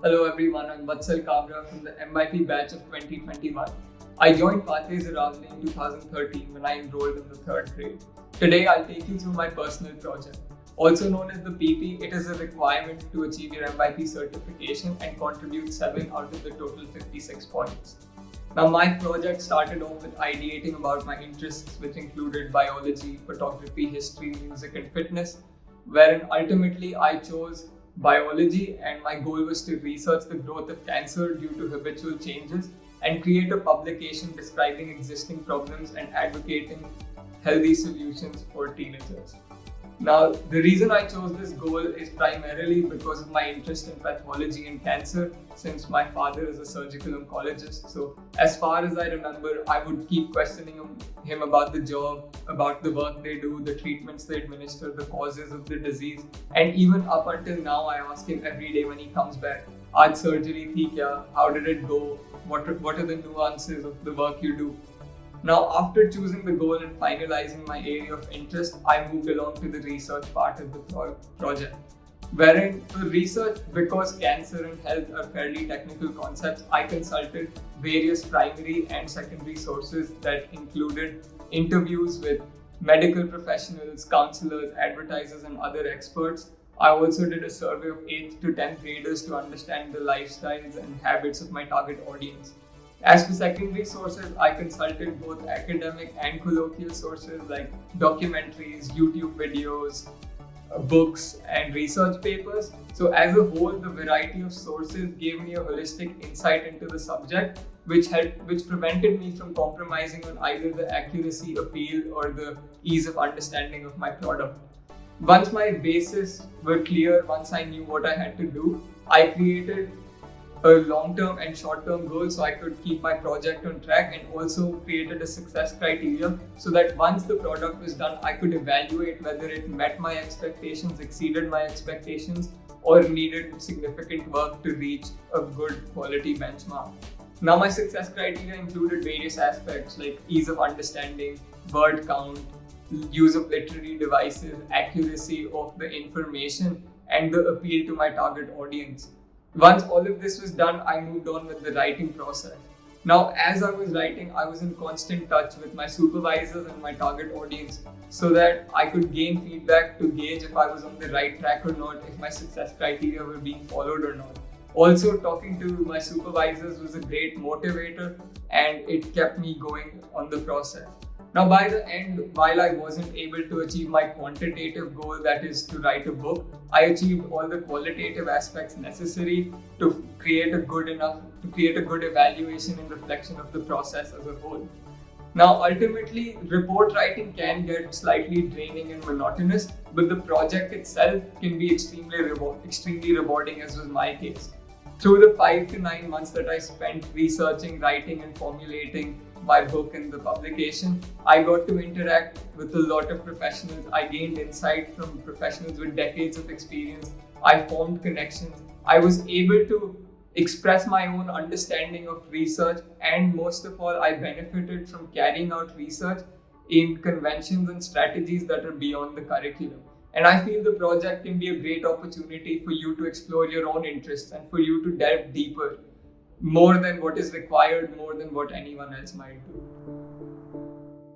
Hello everyone, I'm Vatsal Kabra from the MIP batch of 2021. I joined Pathways Aravali in 2013 when I enrolled in the 3rd grade. Today I'll take you through my personal project. Also known as the PP, it is a requirement to achieve your MIP certification and contribute 7 out of the total 56 points. Now my project started off with ideating about my interests, which included biology, photography, history, music and fitness, wherein ultimately I chose biology, and my goal was to research the growth of cancer due to habitual changes and create a publication describing existing problems and advocating healthy solutions for teenagers. Now, the reason I chose this goal is primarily because of my interest in pathology and cancer, since my father is a surgical oncologist. So, as far as I remember, I would keep questioning him about the job, about the work they do, the treatments they administer, the causes of the disease. And even up until now, I ask him every day when he comes back, "Aaj surgery thi kya? How did it go? What are the nuances of the work you do?" Now, after choosing the goal and finalizing my area of interest, I moved along to the research part of the project. Wherein, for research, because cancer and health are fairly technical concepts, I consulted various primary and secondary sources that included interviews with medical professionals, counselors, advertisers, and other experts. I also did a survey of 8th to 10th graders to understand the lifestyles and habits of my target audience. As for secondary sources, I consulted both academic and colloquial sources like documentaries, YouTube videos, books, and research papers. So as a whole, the variety of sources gave me a holistic insight into the subject, which prevented me from compromising on either the accuracy, appeal, or the ease of understanding of my product. Once my bases were clear, once I knew what I had to do, I created a long-term and short-term goal so I could keep my project on track, and also created a success criteria so that once the product was done, I could evaluate whether it met my expectations, exceeded my expectations, or needed significant work to reach a good quality benchmark. Now, my success criteria included various aspects like ease of understanding, word count, use of literary devices, accuracy of the information, and the appeal to my target audience. Once all of this was done, I moved on with the writing process. Now, as I was writing, I was in constant touch with my supervisors and my target audience so that I could gain feedback to gauge if I was on the right track or not, if my success criteria were being followed or not. Also, talking to my supervisors was a great motivator, and it kept me going on the process. Now, by the end, while I wasn't able to achieve my quantitative goal, that is to write a book, I achieved all the qualitative aspects necessary to create a good evaluation and reflection of the process as a whole. Now, ultimately, report writing can get slightly draining and monotonous, but the project itself can be extremely rewarding, as was my case. Through the 5 to 9 months that I spent researching, writing, and formulating my book and the publication, I got to interact with a lot of professionals. I gained insight from professionals with decades of experience. I formed connections. I was able to express my own understanding of research, and most of all, I benefited from carrying out research in conventions and strategies that are beyond the curriculum. And I feel the project can be a great opportunity for you to explore your own interests and for you to delve deeper, more than what is required, more than what anyone else might do.